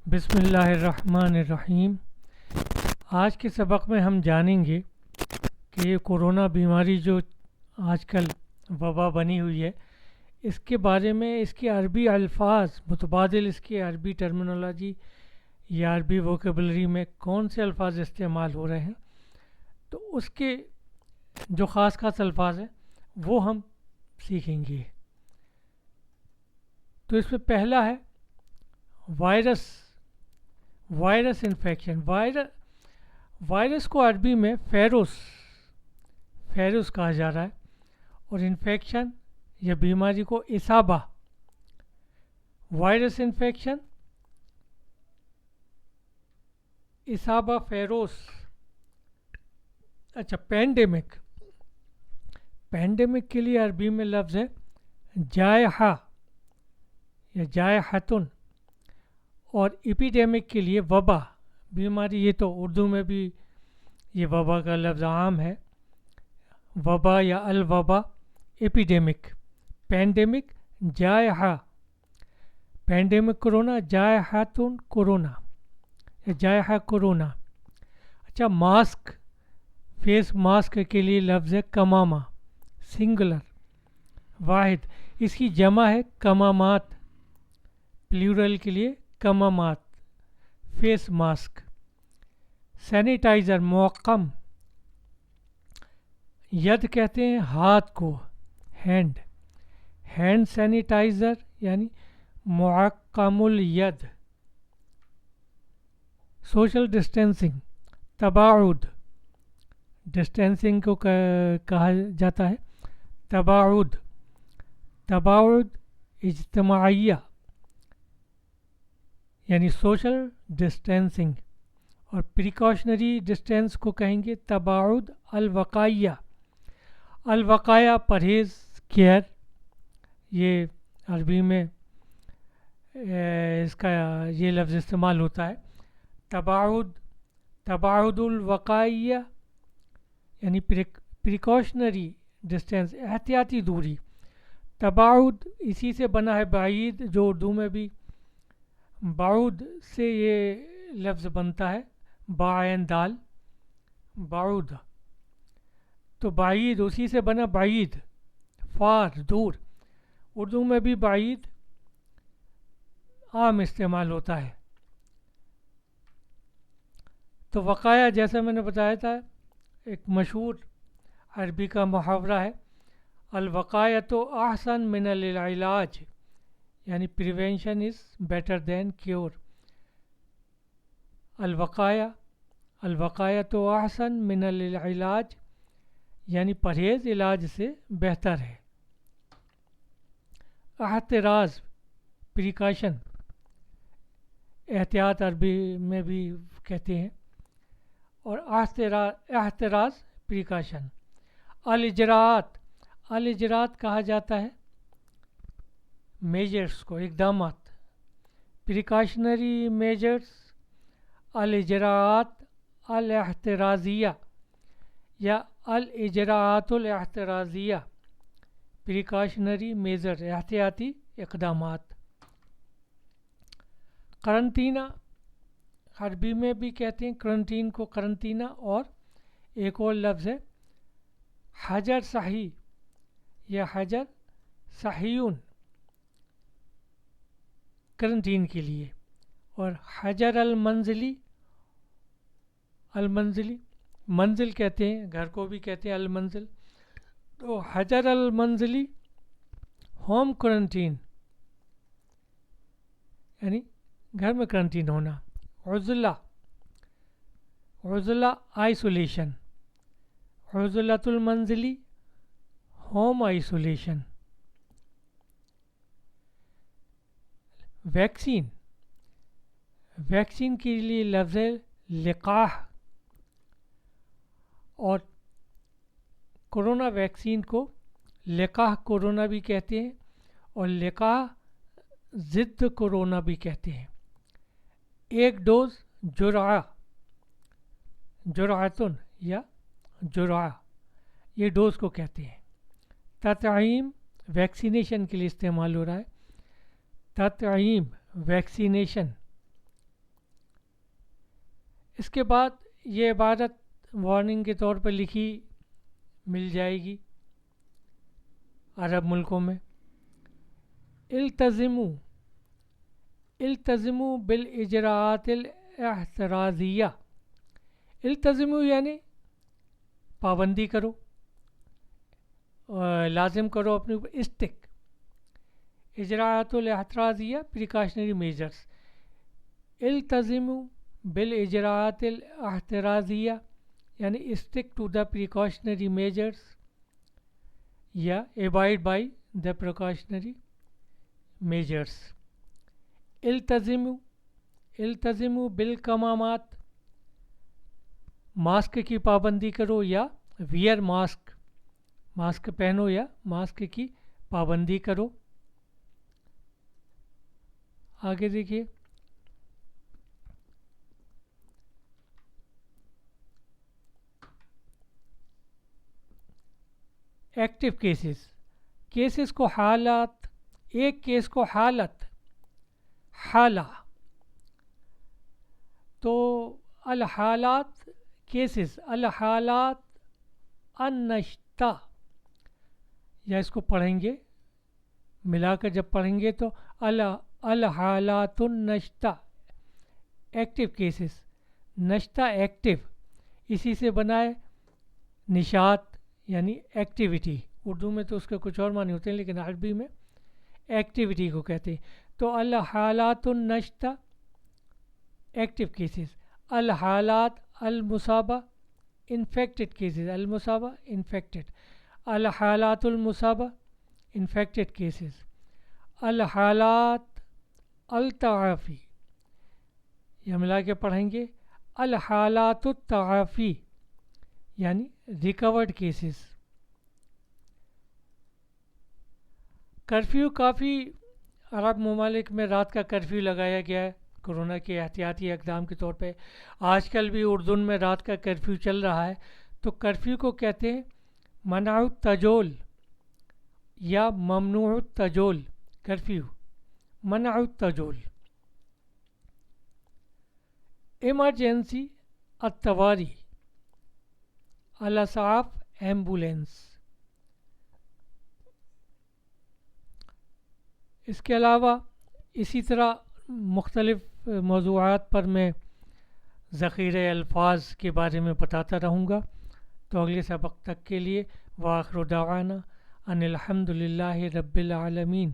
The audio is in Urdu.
بسم اللہ الرحمن الرحیم۔ آج کے سبق میں ہم جانیں گے کہ یہ کورونا بیماری جو آج کل وبا بنی ہوئی ہے، اس کے بارے میں اس کے عربی الفاظ متبادل، اس کی عربی ٹرمینالوجی یا عربی ووکیبلری میں کون سے الفاظ استعمال ہو رہے ہیں، تو اس کے جو خاص خاص الفاظ ہیں وہ ہم سیکھیں گے۔ تو اس میں پہلا ہے وائرس انفیکشن۔ وائرس کو عربی میں فیروس کہا جا رہا ہے، اور انفیکشن یا بیماری کو اصابہ۔ Virus infection, اصابہ، فیروس۔ اچھا، پینڈیمک کے لیے عربی میں لفظ ہے جائحہ یا جائحتن، اور ایپیڈیمک کے لیے وبا، بیماری۔ یہ تو اردو میں بھی یہ وبا کا لفظ عام ہے، وبا یا الوبا، ایپیڈیمک۔ پینڈیمک، جائحہ، پینڈیمک کرونا، جائحتن کرونا یا جائحہ کرونا۔ اچھا، ماسک، فیس ماسک کے لیے لفظ ہے کمامہ، سنگولر، واحد۔ اس کی جمع ہے کمامات، پلیورل کے لیے کمامات، فیس ماسک۔ سینیٹائزر، معقم، ید کہتے ہیں ہاتھ کو، ہینڈ سینیٹائزر یعنی معقم الید۔ سوشل ڈسٹینسنگ، تباعد، ڈسٹینسنگ کو کہا جاتا ہے تباعد اجتماعیہ یعنی سوشل ڈسٹینسنگ، اور پریکاشنری ڈسٹینس کو کہیں گے تباعد الوقائیہ۔ الوقایہ، پرہیز، کیئر، یہ عربی میں اس کا یہ لفظ استعمال ہوتا ہے۔ تباعد الوقائیہ یعنی پریکاشنری ڈسٹینس، احتیاطی دوری۔ تباعد اسی سے بنا ہے بعید، جو اردو میں بھی بعود سے یہ لفظ بنتا ہے، باعین دال، بعود۔ تو بعید اسی سے بنا، بعید، فار، دور۔ اردو میں بھی بعید عام استعمال ہوتا ہے۔ تو وقایا، جیسا میں نے بتایا تھا، ایک مشہور عربی کا محاورہ ہے، الوقایۃ احسن من العلاج، یعنی prevention is better than cure. الوقایۃ احسن من العلاج یعنی پرہیز علاج سے بہتر ہے۔ احتراز، پریکاشن، احتیاط عربی میں بھی کہتے ہیں، اور احتراز، پریکاشن۔ الاجراءات کہا جاتا ہے میجرز کو، اقدامات۔ پریکاشنری میجرز، الاجراءات الاحترازیہ یا الاجراءات الاحترازیہ، پریکاشنری میجر، احتیاطی اقدامات۔ قرنطینہ، عربی میں بھی کہتے ہیں کرنٹین کو قرنطینہ، اور ایک اور لفظ ہے حجر صحی یا حجر صحیون، کرنٹین کے لیے۔ اور حجر المنزلی، منزل کہتے ہیں، گھر کو بھی کہتے ہیں المنزل۔ تو حجر المنزلی، ہوم کرنٹین یعنی گھر میں کرنٹین ہونا۔ عزلہ، آئسولیشن۔ عزلۃ المنزلی، ہوم آئسولیشن۔ ویکسین کے لیے لفظ ہے لقاح، اور کورونا ویکسین کو لقاح کورونا بھی کہتے ہیں، اور لقاح ضد کورونا بھی کہتے ہیں۔ ایک ڈوز، جرعتن یا جرعہ، یہ ڈوز کو کہتے ہیں۔ تطعیم، ویکسینیشن کے لیے استعمال ہو رہا ہے، تطعیم، ویکسینیشن۔ اس کے بعد یہ عبارت وارننگ کے طور پر لکھی مل جائے گی عرب ملکوں میں. التزموا التزموا بالاجراءات الاحترازیہ. التزموا یعنی پابندی کرو، لازم کرو اپنے اوپر. اسٹک اجراءات الاحترازیہ پریکاشنری میجرز. التزموا بالاجراءات الاحترازیہ یعنی stick to the precautionary measures یا abide by the precautionary measures. التزموا بالکمامات، ماسک کی پابندی کرو یا ویئر ماسک، ماسک پہنو یا ماسک کی پابندی کرو. آگے دیکھیے ایکٹیو کیسز. کیسز کو حالات، ایک کیس کو حالت حالہ، تو الحالات کیسز، الحالات النشطہ، یا اس کو پڑھیں گے ملا کر جب پڑھیں گے تو الحالات النشطہ ایکٹیو کیسز. نشطہ ایکٹیو، اسی سے بنا ہے نشاط یعنی ایکٹیویٹی. اردو میں تو اس کے کچھ اور معنی ہوتے ہیں لیکن عربی میں ایکٹیویٹی کو کہتے ہیں. تو الحالات النشطہ ایکٹیو کیسز. الحالات المصابہ انفیکٹڈ کیسز، المصابہ انفیکٹڈ. الحالات المصابہ انفیکٹڈ کیسز. الحالات التعافی، یہ ملا کے پڑھیں گے الحالات التعافی یعنی ریکورڈ کیسز. کرفیو، کافی عرب ممالک میں رات کا کرفیو لگایا گیا ہے کورونا کے احتیاطی اقدام کے طور پہ. آج کل بھی اردن میں رات کا کرفیو چل رہا ہے. تو کرفیو کو کہتے ہیں منع التجول یا ممنوع التجول. کرفیو منع التجول. Emergency الطواری، الاسعاف ambulance. اس کے علاوہ اسی طرح مختلف موضوعات پر میں ذخیرہ الفاظ کے بارے میں بتاتا رہوں گا. تو اگلے سبق تک کے لیے وآخر دعوانا ان الحمد للہ رب العالمین.